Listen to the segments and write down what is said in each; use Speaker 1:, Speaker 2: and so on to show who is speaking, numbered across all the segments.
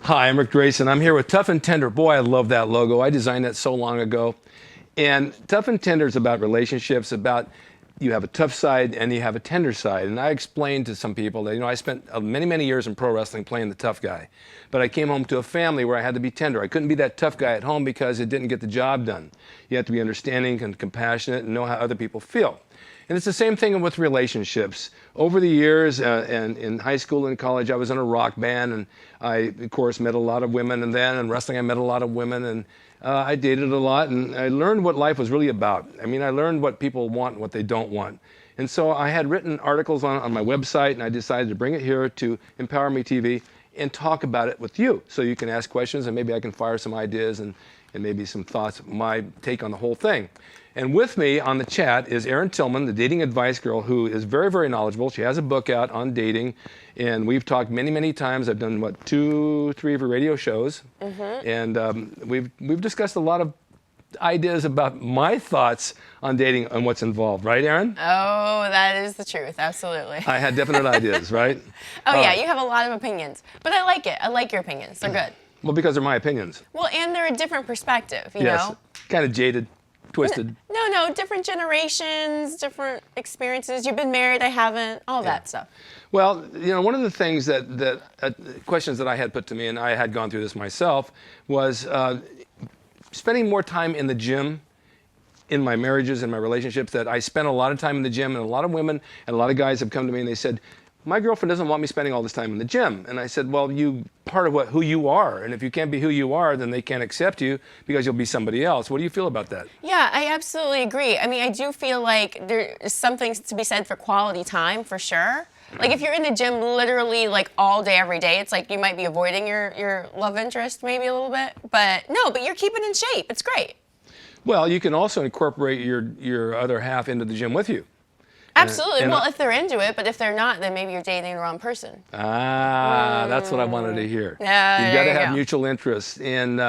Speaker 1: Hi, I'm Rick Drayson. I'm here with Tuff and Tender. Boy, I love that logo. I designed that so long ago. And Tuff and Tender is about relationships, about you have a tough side and you have a tender side. And I explained to some people that, I spent many, many years in pro wrestling playing the tough guy. But I came home to a family where I had to be tender. I couldn't be that tough guy at home because it didn't get the job done. You have to be understanding and compassionate and know how other people feel. And it's the same thing with relationships. Over the years, and in high school and college, I was in a rock band, and I, of course, met a lot of women. And then in wrestling, I met a lot of women, and I dated a lot, and I learned what life was really about. I mean, I learned what people want and what they don't want. And so I had written articles on my website, and I decided to bring it here to emPOWERme.tv and talk about it with you. So you can ask questions, and maybe I can fire some ideas and maybe some thoughts, my take on the whole thing. And with me on the chat is Erin Tillman, the dating advice girl, who is very, very knowledgeable. She has a book out on dating, and we've talked many, many times. I've done, 2, 3 of her radio shows, and we've discussed a lot of ideas about my thoughts on dating and what's involved. Right, Erin?
Speaker 2: Oh, that is the truth. Absolutely.
Speaker 1: I had definite ideas, right?
Speaker 2: Yeah, you have a lot of opinions, but I like it. I like your opinions. They're good.
Speaker 1: Well, because they're my opinions.
Speaker 2: Well, and they're a different perspective, you
Speaker 1: Yes,
Speaker 2: know?
Speaker 1: kind of jaded. Twisted.
Speaker 2: No, different generations, different experiences. You've been married, I haven't, all that stuff.
Speaker 1: Well, one of the things that questions that I had put to me, and I had gone through this myself, was spending more time in the gym in my marriages and my relationships. That I spent a lot of time in the gym, and a lot of women and a lot of guys have come to me and they said, my girlfriend doesn't want me spending all this time in the gym. And I said, well, part of who you are. And if you can't be who you are, then they can't accept you because you'll be somebody else. What do you feel about that?
Speaker 2: Yeah, I absolutely agree. I mean, I do feel like there is something to be said for quality time, for sure. Like if you're in the gym literally like all day, every day, it's like you might be avoiding your love interest maybe a little bit. But no, but you're keeping in shape. It's great.
Speaker 1: Well, you can also incorporate your other half into the gym with you.
Speaker 2: Absolutely. Well, if they're into it, but if they're not, then maybe you're dating the wrong person.
Speaker 1: That's what I wanted to hear.
Speaker 2: Yeah,
Speaker 1: You've got to have mutual interests, and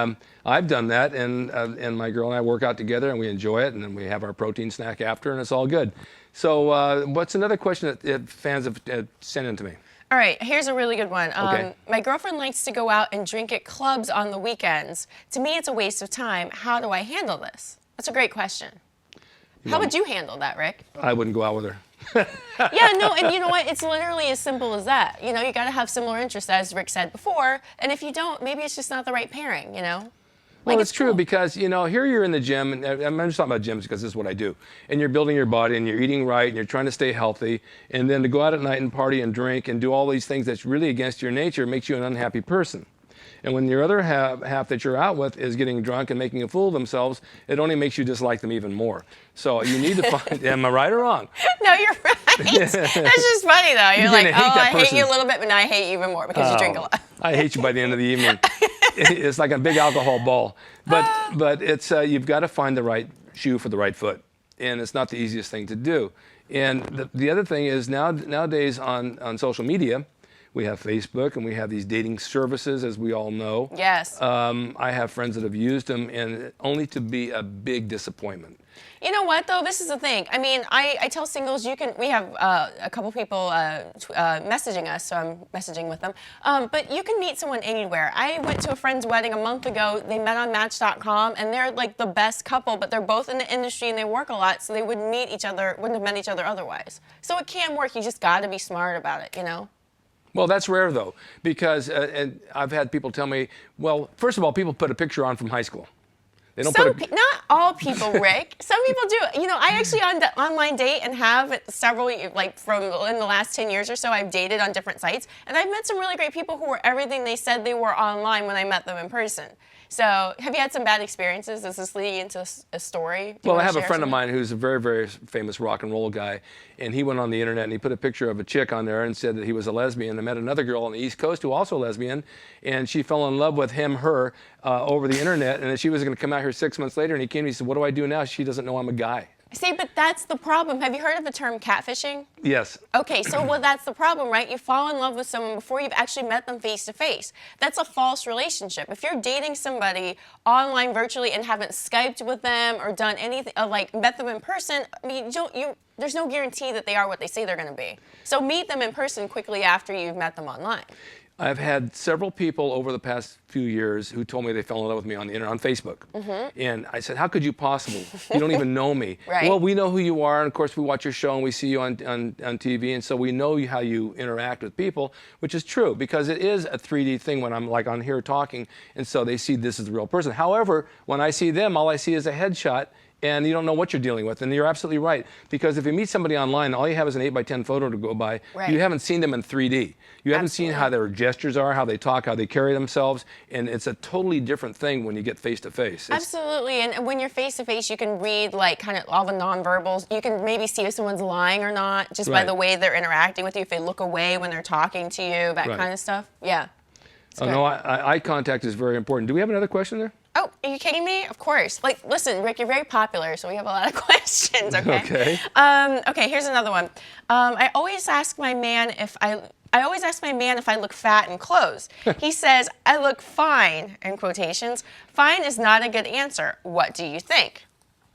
Speaker 1: I've done that. And my girl and I work out together, and we enjoy it, and then we have our protein snack after, and it's all good. So, what's another question that fans have sent in to me?
Speaker 2: All right, here's a really good one.
Speaker 1: Okay.
Speaker 2: My girlfriend likes to go out and drink at clubs on the weekends. To me, it's a waste of time. How do I handle this? That's a great question. How would you handle that, Rick?
Speaker 1: I wouldn't go out with her.
Speaker 2: Yeah, no, and you know what? It's literally as simple as that. You got to have similar interests, as Rick said before. And if you don't, maybe it's just not the right pairing,
Speaker 1: Well, it's true because, here you're in the gym, and I'm just talking about gyms because this is what I do. And you're building your body, and you're eating right, and you're trying to stay healthy. And then to go out at night and party and drink and do all these things that's really against your nature makes you an unhappy person. And when your other half that you're out with is getting drunk and making a fool of themselves, it only makes you dislike them even more. So you need to find, am I right or wrong?
Speaker 2: No, you're right. That's just funny, though. You're like, I hate you a little bit, but now I hate you even more because you drink a lot.
Speaker 1: I hate you by the end of the evening. It's like a big alcohol ball. But it's you've got to find the right shoe for the right foot. And it's not the easiest thing to do. And the other thing is nowadays on social media, we have Facebook, and we have these dating services, as we all know.
Speaker 2: Yes.
Speaker 1: I have friends that have used them, and only to be a big disappointment.
Speaker 2: You know what, though? This is the thing. I mean, I tell singles, we have a couple people messaging us, so I'm messaging with them. But you can meet someone anywhere. I went to a friend's wedding a month ago. They met on Match.com, and they're like the best couple, but they're both in the industry, and they work a lot, so they wouldn't have met each other otherwise. So it can work. You just got to be smart about it,
Speaker 1: Well, that's rare, though, because and I've had people tell me, well, first of all, people put a picture on from high school. They don't
Speaker 2: not all people, Rick. Some people do. I actually online date and have several, like from in the last 10 years or so, I've dated on different sites. And I've met some really great people who were everything they said they were online when I met them in person. So have you had some bad experiences? Is this leading into a story?
Speaker 1: Well, I have a friend of mine who's a very, very famous rock and roll guy, and he went on the internet and he put a picture of a chick on there and said that he was a lesbian. I met another girl on the East Coast who also a lesbian, and she fell in love with her over the internet, and then she was going to come out here 6 months later, and he came to me and said, what do I do now? She doesn't know I'm a guy.
Speaker 2: See, but that's the problem. Have you heard of the term catfishing?
Speaker 1: Yes.
Speaker 2: Okay, so that's the problem, right? You fall in love with someone before you've actually met them face to face. That's a false relationship. If you're dating somebody online virtually and haven't Skyped with them or done anything, like met them in person, I mean, there's no guarantee that they are what they say they're going to be. So meet them in person quickly after you've met them online.
Speaker 1: I've had several people over the past few years who told me they fell in love with me on the internet, on Facebook. And I said, how could you possibly? You don't even know me.
Speaker 2: Right.
Speaker 1: Well, we know who you are, and of course we watch your show and we see you on TV, and so we know how you interact with people, which is true, because it is a 3D thing when I'm like on here talking, and so they see this as the real person. However, when I see them, all I see is a headshot, and you don't know what you're dealing with. And you're absolutely right, because if you meet somebody online, all you have is an 8x10 photo to go by.
Speaker 2: Right.
Speaker 1: You haven't seen them in 3D. You haven't seen how their gestures are, how they talk, how they carry themselves, and it's a totally different thing when you get face to face.
Speaker 2: Absolutely, and when you're face to face, you can read like kind of all the nonverbals. You can maybe see if someone's lying or not just by the way they're interacting with you. If they look away when they're talking to you, that kind of stuff. Yeah.
Speaker 1: No, eye contact is very important. Do we have another question there?
Speaker 2: Oh, are you kidding me? Of course. Like, listen, Rick, you're very popular, so we have a lot of questions, okay?
Speaker 1: Okay.
Speaker 2: Okay, here's another one. I always ask my man if I look fat in clothes. He says, I look fine, in quotations. Fine is not a good answer. What do you think?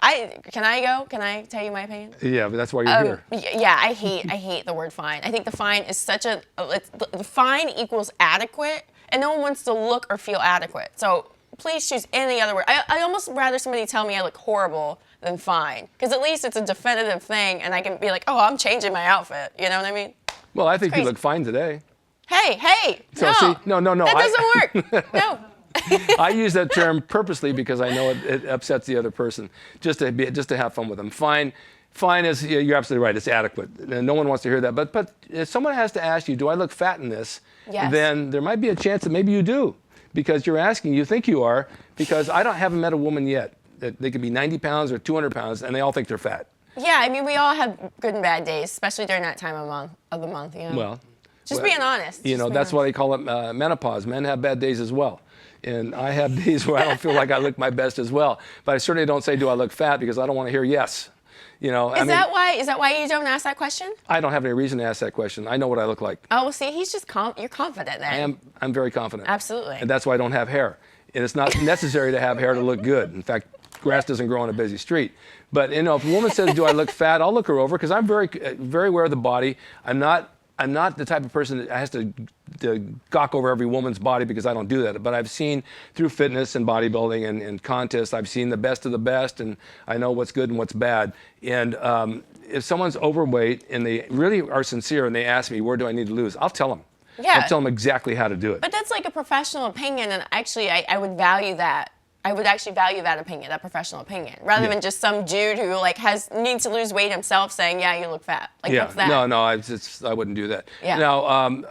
Speaker 2: Can I go? Can I tell you my opinion?
Speaker 1: Yeah, but that's why you're here.
Speaker 2: Yeah, I hate the word fine. I think the fine is such a, the fine equals adequate, and no one wants to look or feel adequate. So please choose any other word. I almost rather somebody tell me I look horrible than fine, because at least it's a definitive thing, and I can be like, oh, I'm changing my outfit. You know what I mean?
Speaker 1: Well, I think you look fine today.
Speaker 2: Hey,
Speaker 1: so,
Speaker 2: no.
Speaker 1: See, no.
Speaker 2: That doesn't work. No.
Speaker 1: I use that term purposely because I know it upsets the other person, just to have fun with them. Fine is, you're absolutely right, it's adequate. And no one wants to hear that. But if someone has to ask you, do I look fat in this?
Speaker 2: Yes.
Speaker 1: Then there might be a chance that maybe you do, because you're asking, you think you are, because haven't met a woman yet that they could be 90 pounds or 200 pounds and they all think they're fat.
Speaker 2: Yeah, I mean, we all have good and bad days, especially during that time of the month, you know?
Speaker 1: Well,
Speaker 2: being honest.
Speaker 1: You know, that's why they call it menopause. Men have bad days as well. And I have days where I don't feel like I look my best as well. But I certainly don't say, do I look fat? Because I don't want to hear yes. You know,
Speaker 2: Is that why you don't ask that question?
Speaker 1: I don't have any reason to ask that question. I know what I look like.
Speaker 2: Oh, well, see, he's just you're confident then.
Speaker 1: I'm very confident.
Speaker 2: Absolutely.
Speaker 1: And that's why I don't have hair. And it's not necessary to have hair to look good. In fact, grass doesn't grow on a busy street. But you know, if a woman says, do I look fat? I'll look her over, because I'm very aware of the body. I'm not the type of person that has to gawk over every woman's body, because I don't do that. But I've seen through fitness and bodybuilding and contests, I've seen the best of the best, and I know what's good and what's bad. And if someone's overweight and they really are sincere and they ask me, where do I need to lose? I'll tell them.
Speaker 2: Yeah.
Speaker 1: I'll tell them exactly how to do it.
Speaker 2: But that's like a professional opinion, and actually I would value that. I would actually value that opinion, that professional opinion, rather than just some dude who like needs to lose weight himself saying, yeah, you look fat. Like, that's that.
Speaker 1: No, I wouldn't do that.
Speaker 2: Yeah.
Speaker 1: Now,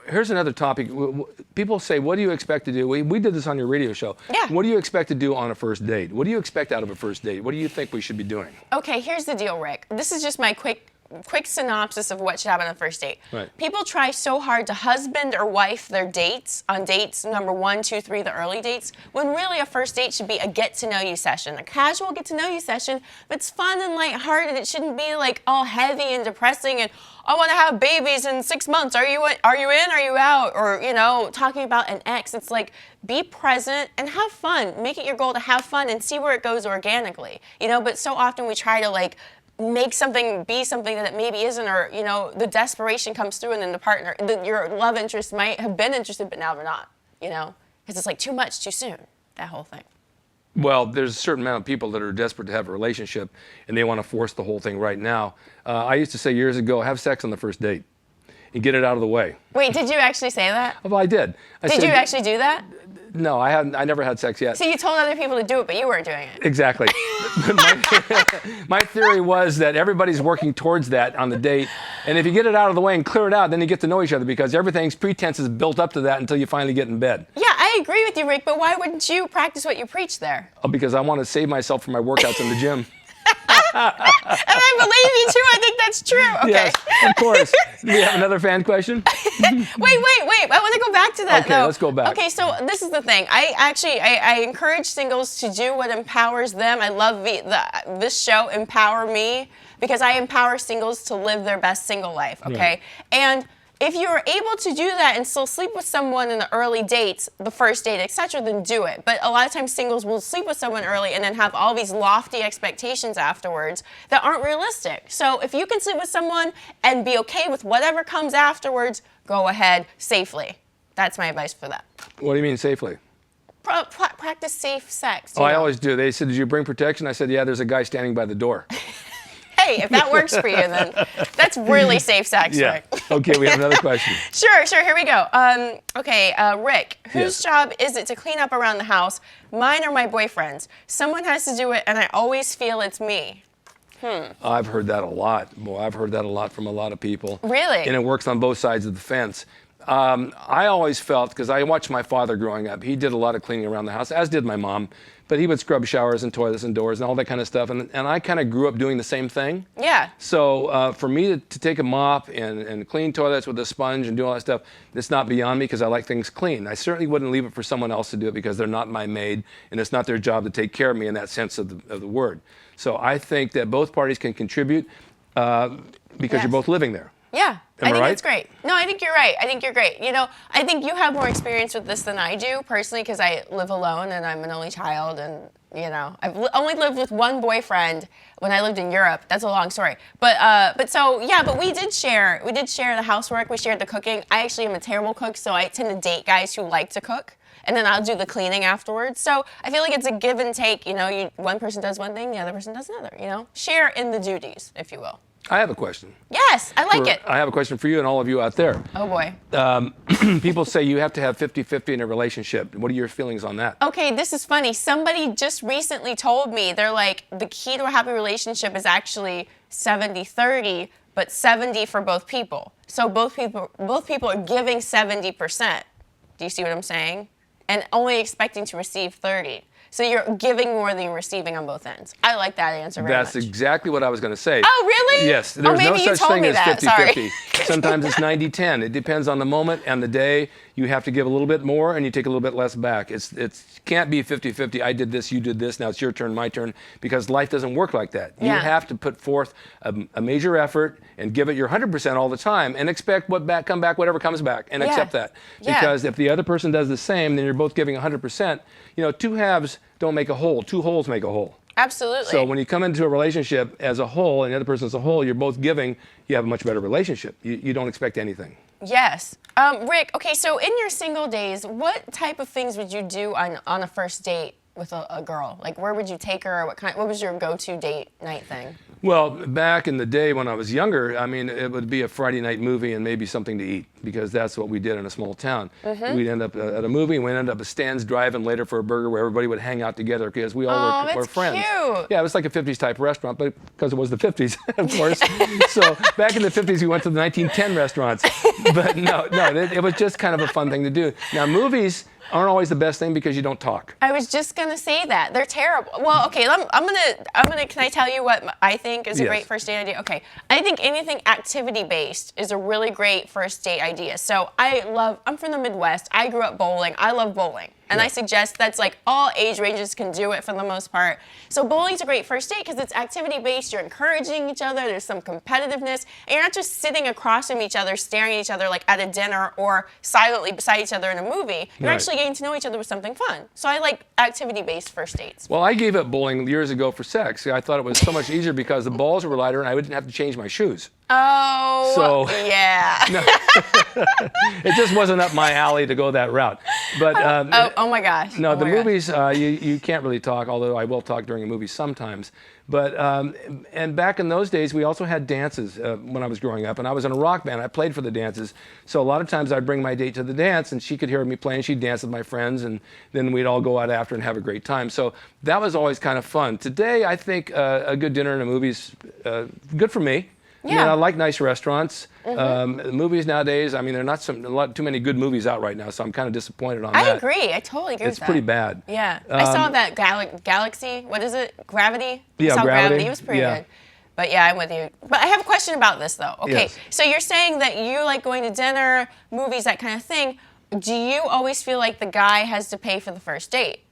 Speaker 1: here's another topic. People say, what do you expect to do? We did this on your radio show.
Speaker 2: Yeah.
Speaker 1: What do you expect to do on a first date? What do you expect out of a first date? What do you think we should be doing?
Speaker 2: Okay, here's the deal, Rick. This is just my quick synopsis of what should happen on the first date.
Speaker 1: Right.
Speaker 2: People try so hard to husband or wife their dates on dates number 1, 2, 3, the early dates, when really a first date should be a get-to-know-you session, a casual get-to-know-you session that's fun and lighthearted. It shouldn't be like all heavy and depressing and I want to have babies in 6 months. Are you in? Are you out? Or, you know, talking about an ex. It's like, be present and have fun. Make it your goal to have fun and see where it goes organically. You know, but so often we try to like make something be something that it maybe isn't, or, you know, the desperation comes through and then the partner, your love interest might have been interested, but now they're not, you know, because it's like too much, too soon, that whole thing.
Speaker 1: Well, there's a certain amount of people that are desperate to have a relationship and they want to force the whole thing right now. I used to say years ago, have sex on the first date and get it out of the way.
Speaker 2: Wait, did you actually say that?
Speaker 1: Well, I did.
Speaker 2: Did you actually do that?
Speaker 1: No, I never had sex yet.
Speaker 2: So you told other people to do it, but you weren't doing it.
Speaker 1: Exactly. My theory was that everybody's working towards that on the date, and if you get it out of the way and clear it out, then you get to know each other, because everything's pretense is built up to that until you finally get in bed.
Speaker 2: Yeah, I agree with you, Rick, but why wouldn't you practice what you preach there?
Speaker 1: Oh, because I want to save myself from my workouts in the gym.
Speaker 2: And I believe you too. I think that's true. Okay.
Speaker 1: Yes, of course. Do we have another fan question?
Speaker 2: Wait. I want to go back to that.
Speaker 1: Okay, let's go back.
Speaker 2: Okay, so this is the thing. I encourage singles to do what empowers them. I love this show, Empower Me, because I empower singles to live their best single life. Okay,
Speaker 1: Right.
Speaker 2: and if you're able to do that and still sleep with someone in the early dates, the first date, etc., then do it. But a lot of times singles will sleep with someone early and then have all these lofty expectations afterwards that aren't realistic. So if you can sleep with someone and be okay with whatever comes afterwards, go ahead safely. That's my advice for that.
Speaker 1: What do you mean safely?
Speaker 2: Practice safe sex.
Speaker 1: Oh, I always do. They said, did you bring protection? I said, yeah, there's a guy standing by the door.
Speaker 2: Hey, if that works for you, then that's really safe sex,
Speaker 1: Yeah.
Speaker 2: Rick.
Speaker 1: Okay, we have another question.
Speaker 2: Sure, here we go. Okay, Rick, whose
Speaker 1: Yes.
Speaker 2: job is it to clean up around the house, mine or my boyfriend's? Someone has to do it, and I always feel it's me.
Speaker 1: I've heard that a lot. Boy, I've heard that a lot from a lot of people.
Speaker 2: Really?
Speaker 1: And it works on both sides of the fence. I always felt, because I watched my father growing up, he did a lot of cleaning around the house, as did my mom, but he would scrub showers and toilets and doors and all that kind of stuff. And I kind of grew up doing the same thing.
Speaker 2: Yeah.
Speaker 1: So for me to take a mop and clean toilets with a sponge and do all that stuff, it's not beyond me because I like things clean. I certainly wouldn't leave it for someone else to do it because they're not my maid and it's not their job to take care of me in that sense of the word. So I think that both parties can contribute because
Speaker 2: Yes.
Speaker 1: you're both living there.
Speaker 2: Yeah,
Speaker 1: Am I
Speaker 2: think
Speaker 1: right?
Speaker 2: that's great. No, I think you're right. I think you're great. You know, I think you have more experience with this than I do personally because I live alone and I'm an only child, and you know, I've only lived with one boyfriend when I lived in Europe. That's a long story. But so yeah, but we did share the housework. We shared the cooking. I actually am a terrible cook, so I tend to date guys who like to cook. And then I'll do the cleaning afterwards. So I feel like it's a give and take. You know, one person does one thing, the other person does another. You know, share in the duties, if you will.
Speaker 1: I have a question.
Speaker 2: Yes, I like it.
Speaker 1: I have a question for you and all of you out there.
Speaker 2: Oh boy.
Speaker 1: People say you have to have 50-50 in a relationship. What are your feelings on that?
Speaker 2: Okay, this is funny. Somebody just recently told me, they're like, the key to a happy relationship is actually 70-30, but 70 for both people. So both people are giving 70%. Do you see what I'm saying? And only expecting to receive 30. So you're giving more than you're receiving on both ends. I like that answer very much.
Speaker 1: That's exactly what I was going to say.
Speaker 2: Oh, really?
Speaker 1: Yes. There's
Speaker 2: maybe
Speaker 1: no
Speaker 2: you
Speaker 1: such
Speaker 2: told
Speaker 1: thing
Speaker 2: me
Speaker 1: as
Speaker 2: that.
Speaker 1: 50-50.
Speaker 2: Sorry.
Speaker 1: Sometimes it's 90-10. It depends on the moment and the day. You have to give a little bit more and you take a little bit less back. It can't be 50-50. I did this, you did this, now it's your turn, my turn, because life doesn't work like that. You
Speaker 2: Yeah.
Speaker 1: have to put forth a major effort and give it your 100% all the time and expect whatever comes back, and
Speaker 2: Yeah.
Speaker 1: accept that.
Speaker 2: Yeah.
Speaker 1: Because if the other person does the same, then you're both giving 100%. You know, two halves don't make a whole. Two wholes make a whole.
Speaker 2: Absolutely.
Speaker 1: So when you come into a relationship as a whole and the other person as a whole, you're both giving, you have a much better relationship. You don't expect anything.
Speaker 2: Yes. Rick, okay, so in your single days, what type of things would you do on a first date with a girl? Like, where would you take her? What was your go-to date night thing?
Speaker 1: Well, back in the day when I was younger, I mean, it would be a Friday night movie and maybe something to eat, because that's what we did in a small town. We'd end up at a movie and we'd end up at Stan's Drive-In later for a burger where everybody would hang out together because we all were friends.
Speaker 2: Cute.
Speaker 1: Yeah, it was like a 50s type restaurant, but because it was the 50s, of course. So back in the 50s, we went to the 1910 restaurants. But no, it was just kind of a fun thing to do. Now, movies aren't always the best thing because you don't talk.
Speaker 2: I was just gonna say that they're terrible. Well, okay, I'm gonna. Can I tell you what I think is a
Speaker 1: Yes.
Speaker 2: great first date idea? Okay, I think anything activity based is a really great first date idea. So I'm from the Midwest. I grew up bowling. I love bowling. And I suggest that's like all age ranges can do it for the most part. So bowling's a great first date because it's activity based. You're encouraging each other. There's some competitiveness. And you're not just sitting across from each other, staring at each other like at a dinner or silently beside each other in a movie. You're
Speaker 1: Right.
Speaker 2: actually getting to know each other with something fun. So I like activity based first dates.
Speaker 1: Well, I gave up bowling years ago for sex. I thought it was so much easier because the balls were lighter and I wouldn't have to change my shoes.
Speaker 2: Oh,
Speaker 1: So-
Speaker 2: yeah.
Speaker 1: It just wasn't up my alley to go that route. But
Speaker 2: Oh my gosh.
Speaker 1: no,
Speaker 2: Oh
Speaker 1: the
Speaker 2: my gosh.
Speaker 1: movies, you can't really talk, although I will talk during a movie sometimes. But, and back in those days, we also had dances when I was growing up, and I was in a rock band. I played for the dances. So a lot of times I'd bring my date to the dance, and she could hear me playing. She'd dance with my friends, and then we'd all go out after and have a great time. So that was always kind of fun. Today, I think a good dinner and a movie's good for me. I mean,
Speaker 2: Yeah.
Speaker 1: I like nice restaurants. Movies nowadays, I mean, there are not too many good movies out right now, so I'm kind of disappointed on
Speaker 2: I
Speaker 1: that.
Speaker 2: agree. I totally agree
Speaker 1: It's
Speaker 2: with that.
Speaker 1: pretty bad.
Speaker 2: Yeah. I saw that Galaxy. What is it? Gravity?
Speaker 1: Yeah,
Speaker 2: I saw
Speaker 1: Gravity.
Speaker 2: It was pretty
Speaker 1: Yeah.
Speaker 2: good. But yeah, I'm with you. But I have a question about this though. Okay.
Speaker 1: Yes.
Speaker 2: So you're saying that you like going to dinner, movies, that kind of thing. Do you always feel like the guy has to pay for the first date?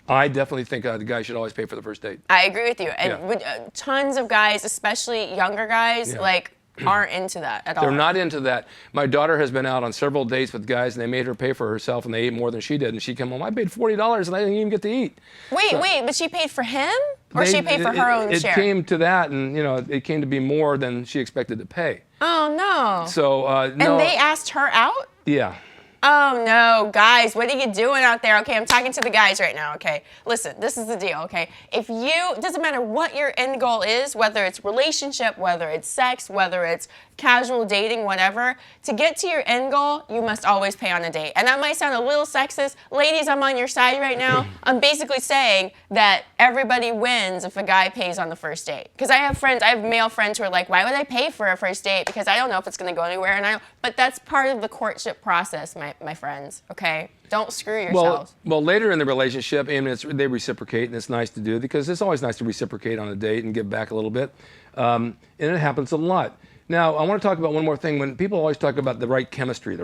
Speaker 1: I definitely think the guy should always pay for the first date.
Speaker 2: I agree with you. And
Speaker 1: Yeah.
Speaker 2: tons of guys, especially younger guys,
Speaker 1: Yeah.
Speaker 2: like aren't into that at all.
Speaker 1: They're not into that. My daughter has been out on several dates with guys, and they made her pay for herself, and they ate more than she did. And she came home, I paid $40, and I didn't even get to eat.
Speaker 2: Wait, but she paid for him? Or she paid for her own
Speaker 1: it
Speaker 2: share?
Speaker 1: It came to that, and it came to be more than she expected to pay.
Speaker 2: Oh, no.
Speaker 1: So no.
Speaker 2: And they asked her out?
Speaker 1: Yeah.
Speaker 2: Oh no, guys, what are you doing out there? Okay, I'm talking to the guys right now, okay? Listen, this is the deal, okay? It doesn't matter what your end goal is, whether it's relationship, whether it's sex, whether it's casual dating, whatever, to get to your end goal, you must always pay on a date. And that might sound a little sexist. Ladies, I'm on your side right now. I'm basically saying that everybody wins if a guy pays on the first date. Because I have male friends who are like, why would I pay for a first date? Because I don't know if it's going to go anywhere. But that's part of the courtship process, my friends, okay? Don't screw yourselves.
Speaker 1: Well, later in the relationship, and they reciprocate, and it's nice to do because it's always nice to reciprocate on a date and give back a little bit. And it happens a lot. Now, I want to talk about one more thing. When people always talk about the right chemistry, the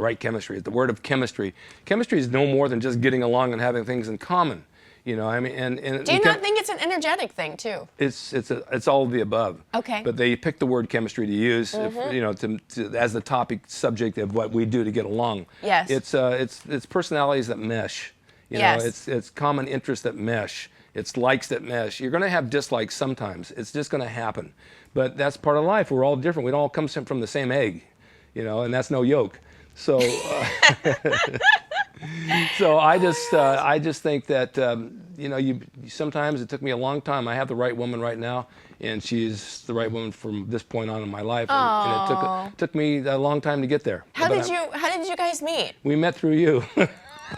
Speaker 1: word of chemistry. Chemistry is no more than just getting along and having things in common. You know, I mean, and
Speaker 2: do you not think it's an energetic thing too?
Speaker 1: It's all of the above.
Speaker 2: Okay.
Speaker 1: But they pick the word chemistry to use, as the topic subject of what we do to get along.
Speaker 2: Yes.
Speaker 1: It's personalities that mesh. You know, it's common interests that mesh. It's likes that mesh. You're going to have dislikes sometimes. It's just going to happen. But that's part of life. We're all different. We don't all come from the same egg, you know, and that's no yolk. So. So I just think that sometimes it took me a long time. I have the right woman right now, and she's the right woman from this point on in my life. And it took me a long time to get there.
Speaker 2: How did you guys meet?
Speaker 1: We met through you.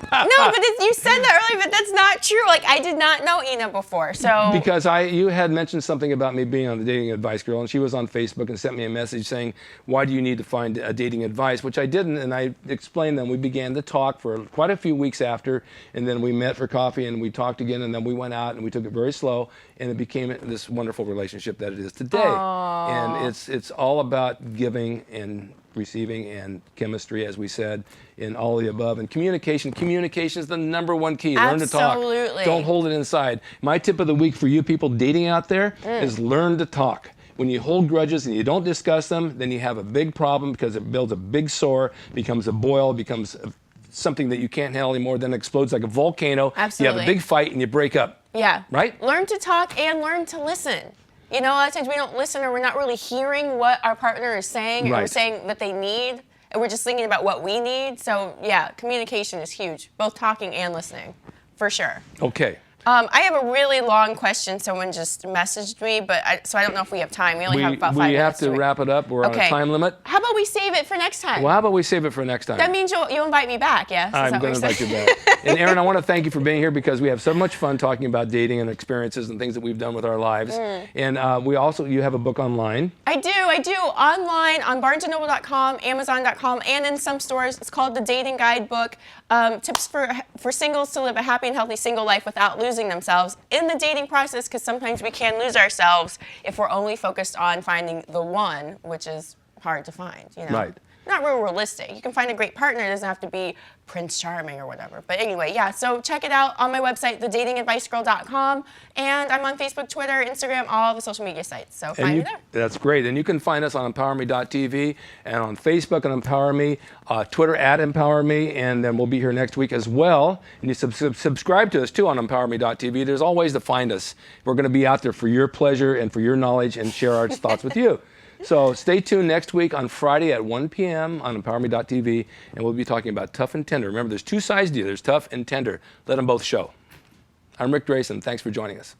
Speaker 2: No, but you said that earlier, but that's not true. Like, I did not know Ina before, so.
Speaker 1: Because you had mentioned something about me being on the Dating Advice Girl, and she was on Facebook and sent me a message saying, why do you need to find dating advice? Which I didn't, and I explained them. We began to talk for quite a few weeks after, and then we met for coffee, and we talked again, and then we went out, and we took it very slow, and it became this wonderful relationship that it is today.
Speaker 2: Aww.
Speaker 1: And it's all about giving and receiving and chemistry, as we said, in all the above. And communication is the number one key. Learn to talk.
Speaker 2: Absolutely.
Speaker 1: Don't hold it inside. My tip of the week for you people dating out there is learn to talk. When you hold grudges and you don't discuss them, then you have a big problem because it builds a big sore, becomes a boil, becomes something that you can't handle anymore, then explodes like a volcano.
Speaker 2: Absolutely.
Speaker 1: You have a big fight and you break up.
Speaker 2: Yeah.
Speaker 1: Right?
Speaker 2: Learn to talk and learn to listen. You know, a lot of times we don't listen, or we're not really hearing what our partner is saying, or
Speaker 1: Right.
Speaker 2: we're saying that they need, and we're just thinking about what we need. So yeah, communication is huge, both talking and listening, for sure.
Speaker 1: Okay.
Speaker 2: I have a really long question. Someone just messaged me, so I don't know if we have time. We only have about 5 minutes.
Speaker 1: We have to wrap it up. We're on a time limit.
Speaker 2: How about we save it for next time?
Speaker 1: Well, how about we save it for next time?
Speaker 2: That means you'll invite me back, yes?
Speaker 1: I'm going to invite you back. And Erin, I want to thank you for being here because we have so much fun talking about dating and experiences and things that we've done with our lives. And you have a book online.
Speaker 2: I do. Online on BarnesandNoble.com, Amazon.com, and in some stores. It's called The Dating Guidebook. Tips for singles to live a happy and healthy single life without losing themselves in the dating process, because sometimes we can lose ourselves if we're only focused on finding the one, which is hard to find, you know?
Speaker 1: Right.
Speaker 2: Not real realistic. You can find a great partner. It doesn't have to be Prince Charming or whatever. But anyway, yeah, so check it out on my website, thedatingadvicegirl.com. And I'm on Facebook, Twitter, Instagram, all the social media sites. So find me there.
Speaker 1: That's great. And you can find us on emPOWERme.tv and on Facebook on emPOWERme, Twitter at emPOWERme, and then we'll be here next week as well. And you subscribe to us too on emPOWERme.tv. There's always to find us. We're going to be out there for your pleasure and for your knowledge and share our thoughts with you. So stay tuned next week on Friday at 1 p.m. on emPOWERme.tv, and we'll be talking about Tuff and Tender. Remember, there's two sides to you. There's tough and tender. Let them both show. I'm Rick Drayson. Thanks for joining us.